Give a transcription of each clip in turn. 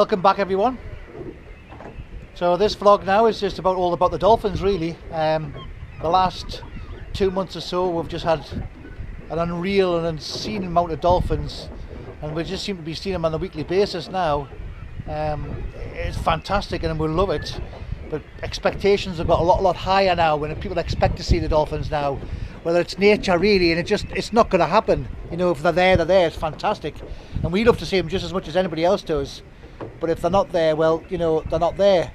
Welcome back, everyone. So this vlog now is just all about the dolphins, really. The last 2 months or so we've just had an unreal and unseen amount of dolphins, and we just seem to be seeing them on a weekly basis now. It's fantastic and we love it, but expectations have got a lot higher now when people expect to see the dolphins now, whether it's nature really, and it's not going to happen. You know, if they're there, it's fantastic, and we love to see them just as much as anybody else does. But if they're not there, well, you know, they're not there.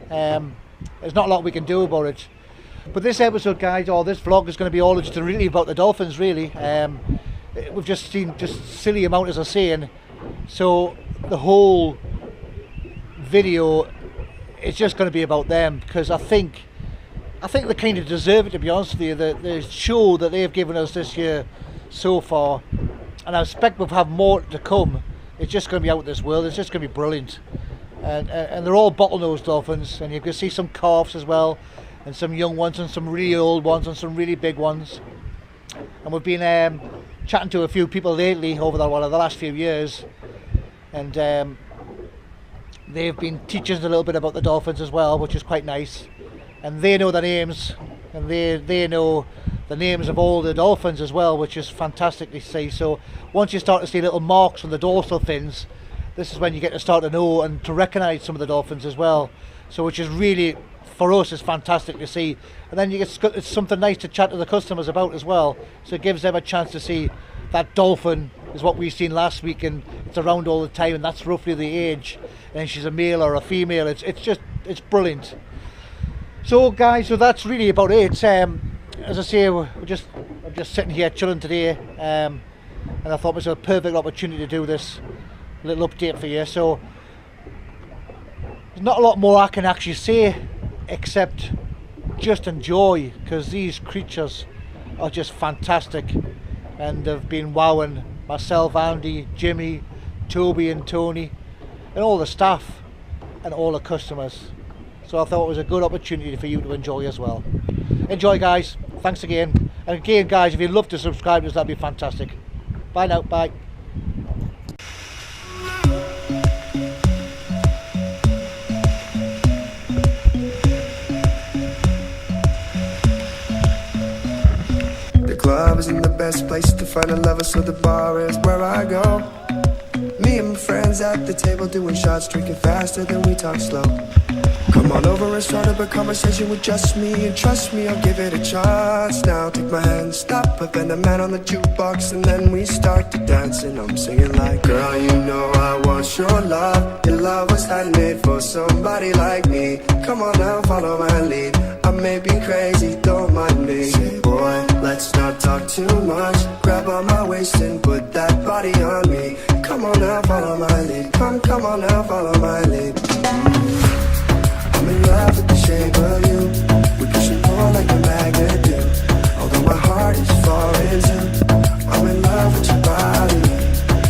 There's not a lot we can do about it. But this episode, guys, or this vlog is going to be all just really about the dolphins, really. We've just seen just silly amount, as I was saying. So the whole video is just going to be about them, because I think they kind of deserve it, to be honest with you. The show that they've given us this year so far, and I expect we'll have more to come. It's just going to be out of this world. It's just going to be brilliant, and they're all bottlenose dolphins, and you can see some calves as well, and some young ones, and some really old ones, and some really big ones. And we've been chatting to a few people lately over the last few years, and they've been teaching us a little bit about the dolphins as well, which is quite nice. And they know the names, and they know the names of all the dolphins as well, which is fantastic to see. So once you start to see little marks on the dorsal fins, this is when you get to start to know and to recognise some of the dolphins as well. So which is really, for us, is fantastic to see. And then it's something nice to chat to the customers about as well. So it gives them a chance to see that dolphin is what we've seen last week, and it's around all the time, and that's roughly the age. And she's a male or a female. It's brilliant. So guys, so that's really about it. As I say, I'm just sitting here chilling today, and I thought it was a perfect opportunity to do this little update for you. So there's not a lot more I can actually say except just enjoy, because these creatures are just fantastic, and they've been wowing myself, Andy, Jimmy, Toby and Tony, and all the staff and all the customers. So I thought it was a good opportunity for you to enjoy as well. Enjoy, guys. Thanks again. And again, guys, if you'd love to subscribe to us, that'd be fantastic. Bye now. Bye. The club isn't the best place to find a lover, so the bar is where I go. Me and my friends at the table doing shots, drinking faster than we talk slow. Come on over and start up a conversation with just me, and trust me, I'll give it a chance. Now take my hand, stop, put the man on the jukebox, and then we start to dance. And I'm singing like, girl, you know I want your love. Your love was handmade for somebody like me. Come on now, follow my lead. I may be crazy, don't mind me. Say, boy, let's not talk too much. Grab on my waist and put that body on me. Come on now, follow my lead. Come on now, follow my lead. I'm in love with the shape of you. We push and pull like a magnet do. Although my heart is foreign too, I'm in love with your body.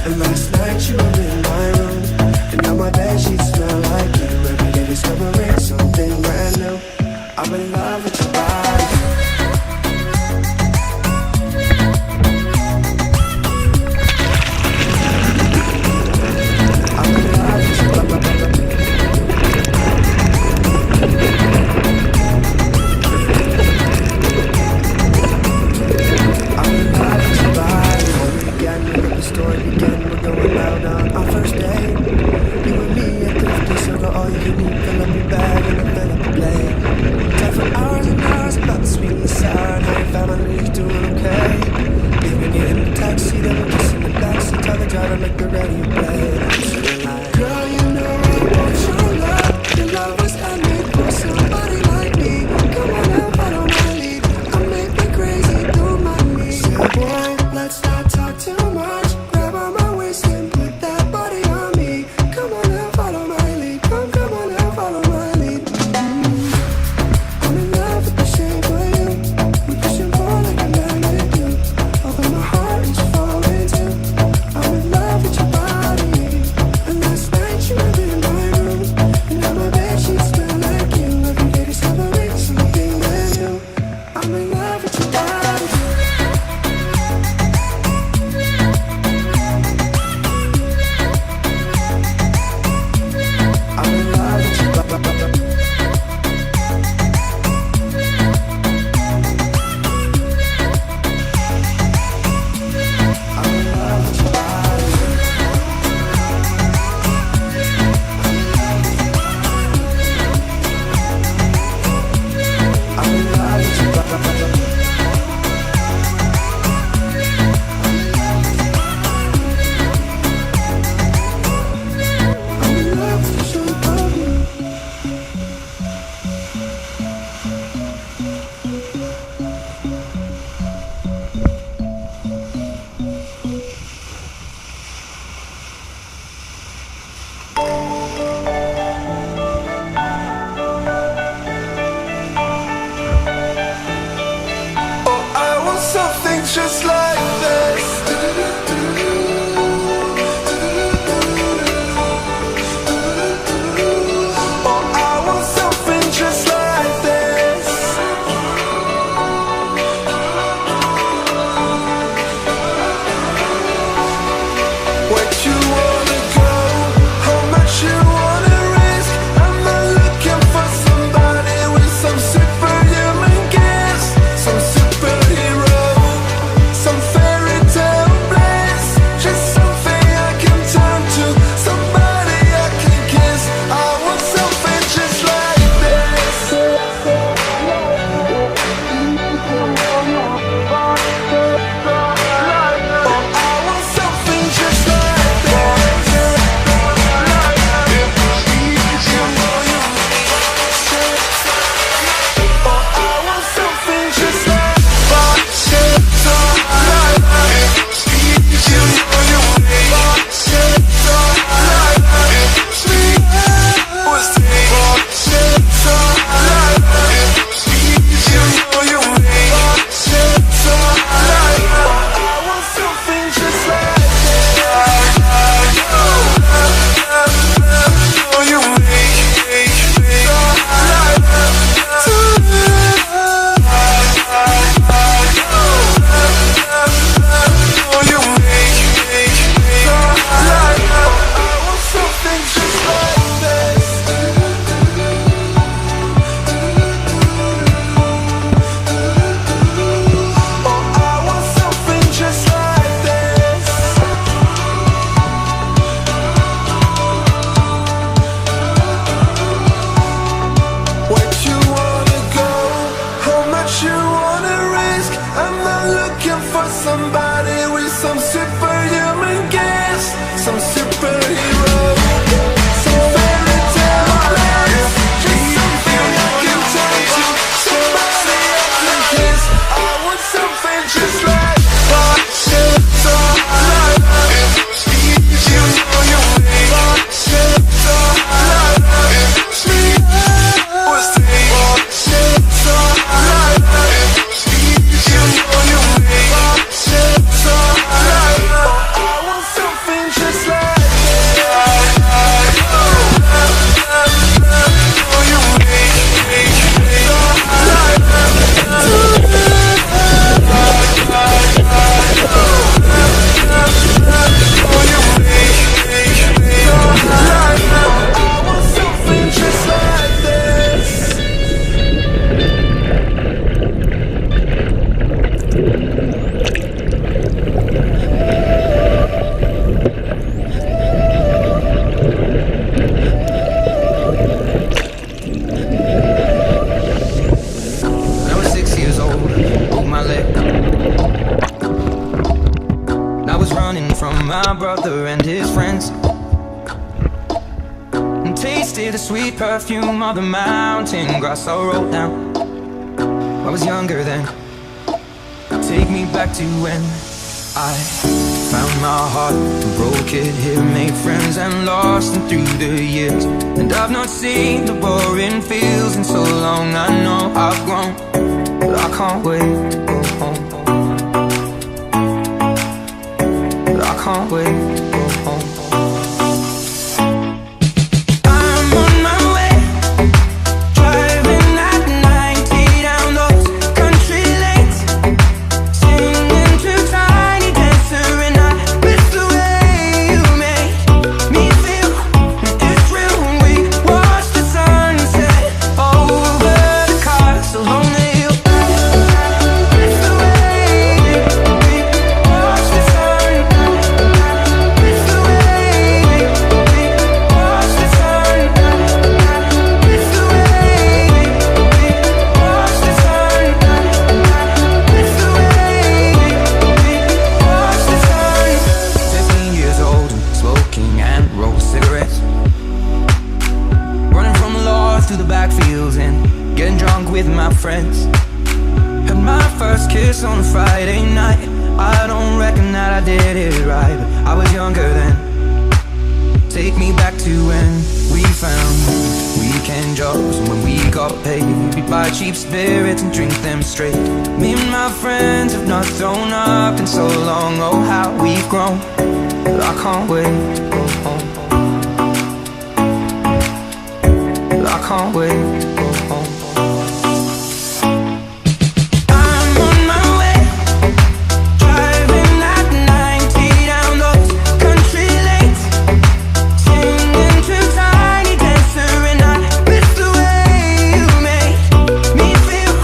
And last night you were in my room, and now my bedsheets smell like you. Every day discovering something brand new. I'm in love with your body. I'm in love with your body. Story began, we're going out on our first day. You and me at the circle, all you can eat, fill up your bag and then fill up the plate. Time for just like this. Somebody with some superhuman gifts, some superhero, some fairy tale life, just something I can turn to, somebody I can kiss. I want something just like brother and his friends, and tasted the sweet perfume of the mountain grass I rolled down. I was younger then. Take me back to when I found my heart and broke it here, made friends and lost them through the years. And I've not seen the boring fields in so long. I know I've grown, but I can't wait to go home. I can't wait to go home. I'm on my way, driving at 90 down those country lanes, singing to Tiny Dancer, and I miss the way you make me feel. It's real when we watch the sunset over the castle on the hill. It's the way we watch the sunset. With my friends, had my first kiss on a Friday night. I don't reckon that I did it right, but I was younger then. Take me back to when we weekend jobs. And when we got paid, we'd buy cheap spirits and drink them straight. Me and my friends have not thrown up in so long. Oh, how we've grown, but I can't wait to go home. But I can't wait to go home. I'm on my way, driving at 90 down those country lanes, singing to Tiny Dancer, and I miss the way you make me feel.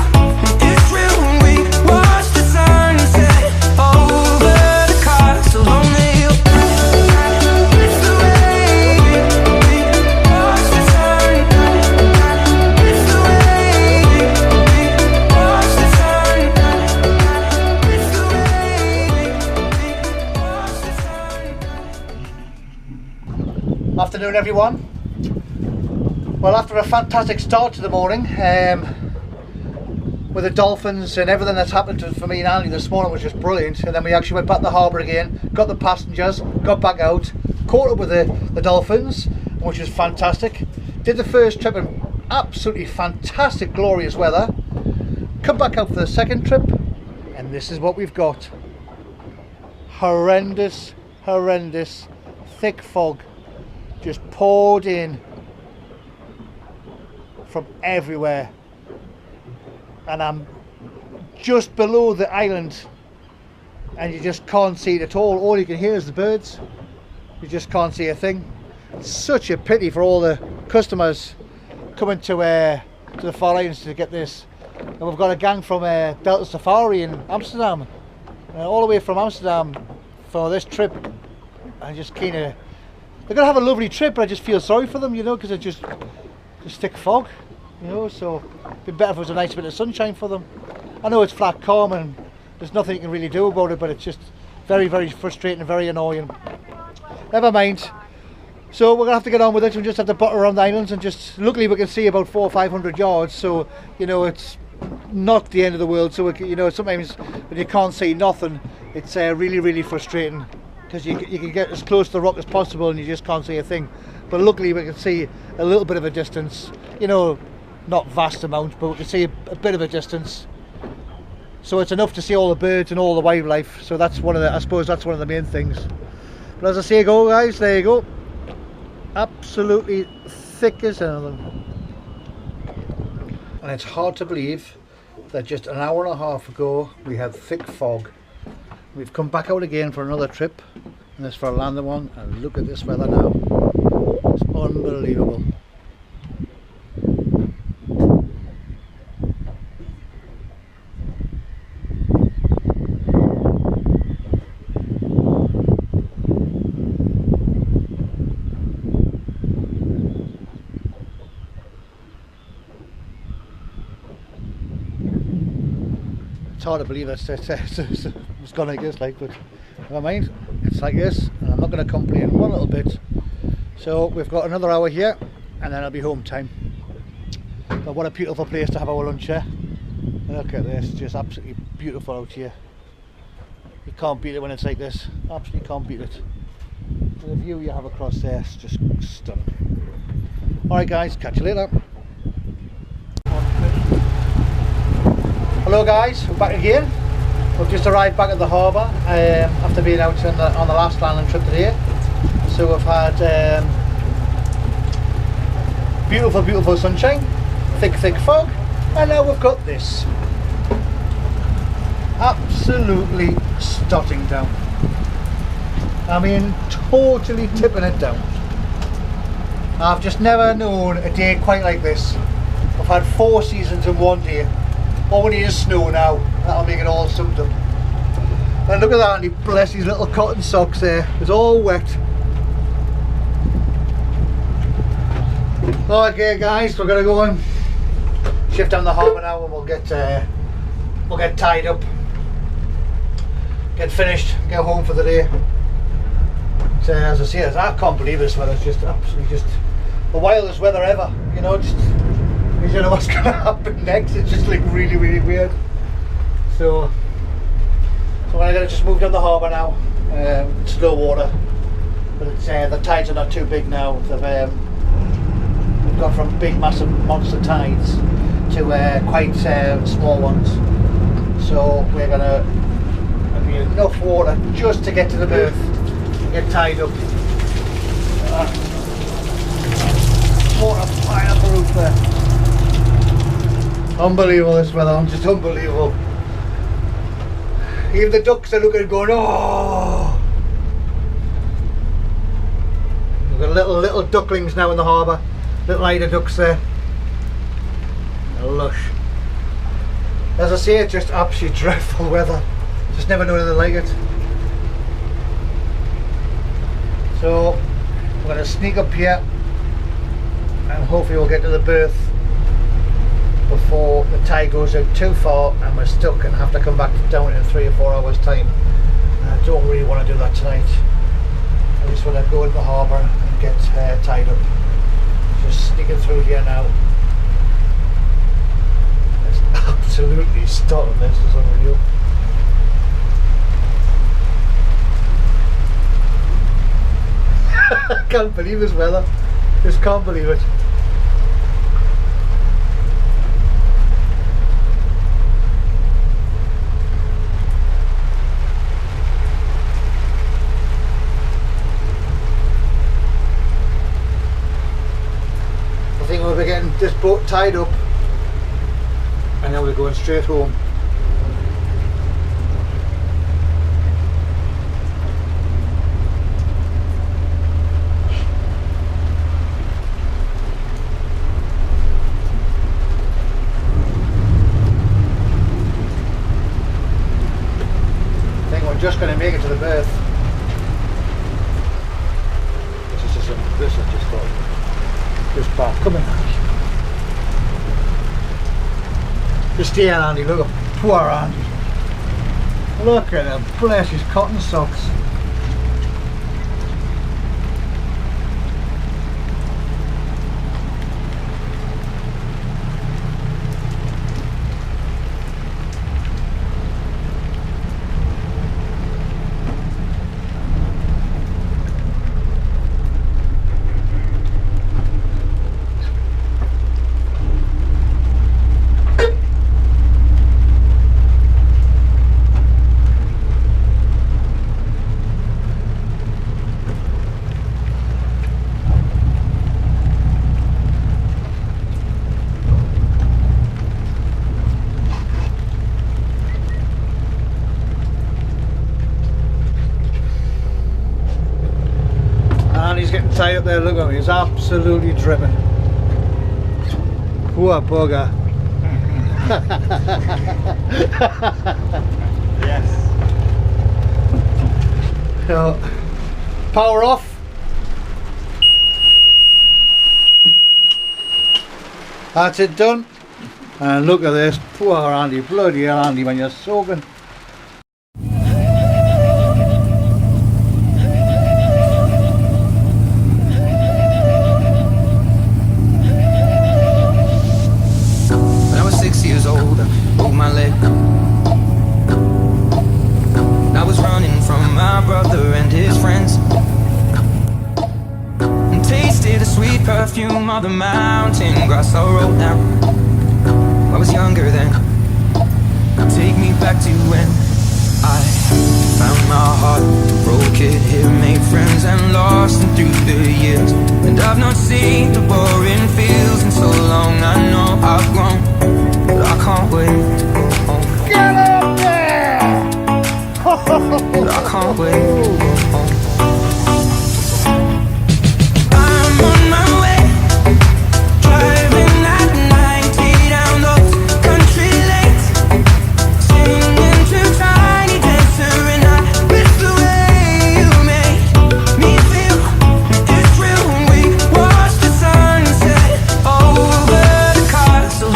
It's real when we watch the sunset over the castle on the hill. Miss the way we watch the sunset. Miss the way we watch the sunset. Miss the way we watch the sunset. Afternoon, everyone. Well, after a fantastic start to the morning with the dolphins and everything that's happened for me and Andy this morning was just brilliant. And then we actually went back to the harbour again, got the passengers, got back out, caught up with the dolphins, which was fantastic. Did the first trip in absolutely fantastic, glorious weather. Come back out for the second trip, and this is what we've got. Horrendous, horrendous, thick fog just poured in from everywhere, and I'm just below the island and you just can't see it at all you can hear is the birds. You just can't see a thing. It's such a pity for all the customers coming to the Farne Islands to get this. And we've got a gang from Delta Safari in Amsterdam, all the way from Amsterdam for this trip. I just kind of, they're gonna have a lovely trip, but I just feel sorry for them, you know, because it's just thick fog, you know. So it'd be better if it was a nice bit of sunshine for them. I know it's flat calm and there's nothing you can really do about it, but it's just very, very frustrating and very annoying. Never mind. So we're gonna have to get on with it. We just have to butter around the islands, and just luckily we can see about 400 or 500 yards. So you know it's not the end of the world. So you know sometimes when you can't see nothing, it's really, really frustrating, because you can get as close to the rock as possible and you just can't see a thing. But luckily we can see a little bit of a distance, you know, not vast amount, but we can see a bit of a distance. So it's enough to see all the birds and all the wildlife. So that's one of the, I suppose that's one of the main things. But as I say, go guys, there you go. Absolutely thick as anything. And it's hard to believe that just an hour and a half ago we had thick fog. We've come back out again for another trip, and this for a landing one, and look at this weather now. It's unbelievable. It's hard to believe it's gone like this, like, but never mind, it's like this, and I'm not going to complain one little bit. So we've got another hour here, and then it'll be home time. But what a beautiful place to have our lunch here. Look at this, just absolutely beautiful out here. You can't beat it when it's like this, absolutely can't beat it. The view you have across there is just stunning. Alright guys, catch you later. Hello guys, we're back again. We've just arrived back at the harbour after being out on the last landing trip today. So we've had beautiful, beautiful sunshine, thick, thick fog, and now we've got this. Absolutely stotting down. I mean, totally tipping it down. I've just never known a day quite like this. I've had 4 seasons in one day. All we need is snow now, that'll make it all summed up. And look at that, and he bless his little cotton socks there, it's all wet. Okay guys, we're gonna go and shift down the harbour now, and we'll get tied up, get finished, get home for the day. So, as I say, I can't believe this weather. It's just absolutely just the wildest weather ever, you know. Just, you don't know what's going to happen next. It's just like really, really weird. So I'm going to just move down the harbour now. It's low water, but it's the tides are not too big now. They've got from big, massive monster tides to quite small ones. So we're gonna be enough water just to get to the berth, get tied up. Water flying up the roof there. Unbelievable this weather, just unbelievable. Even the ducks are looking and going, oh! We've got little ducklings now in the harbour, little eider ducks there. They're lush. As I say, it's just absolutely dreadful weather. Just never known anything like it. So we're going to sneak up here and hopefully we'll get to the berth before the tide goes out too far and we're stuck and have to come back down in 3 or 4 hours time. I don't really want to do that tonight. I just want to go into the harbour and get tied up. Just sneaking through here now. It's absolutely stunning, this is unreal. I can't believe this weather. Just can't believe it. I think we'll be getting this boat tied up and then we're going straight home. Just going to make it to the berth. This is just bad. Come in, Andy. Just here, Andy. Look at poor Andy. Look at him. Bless his cotton socks. He's getting tied up there, look at him, he's absolutely dripping. Poor bugger. Yes. So, power off. That's it done. And look at this, poor Andy, bloody hell Andy, when you're soaking. Perfume of the mountain grass I rolled down. I was younger then. Take me back to when I found my heart, broke it here, made friends and lost them through the years. And I've not seen the boring fields in so long. I know I've grown, but I can't wait to go home. Get up there! But I can't wait to go home. Driving at 90 down those country lanes, singing to Tiny Dancer, and I miss the way you made me feel. It's real when we watch the sunset over the castle.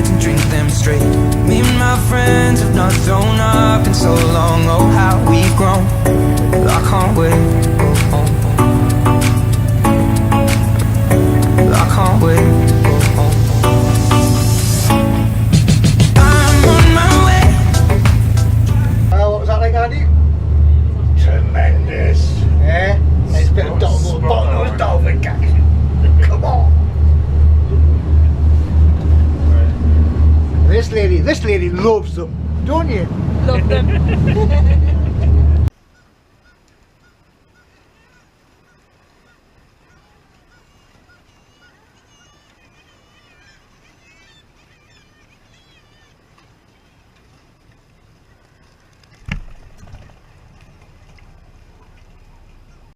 beers and drink them straight. Me and my friends have not thrown up in so long. Oh, how we've grown. I can't wait. Oh, I can't wait. I'm on my way. What was that like, Andy? Tremendous. Yeah, it's a bit of bottomless dolphin gang. Come on. This lady loves them, don't you? Love them.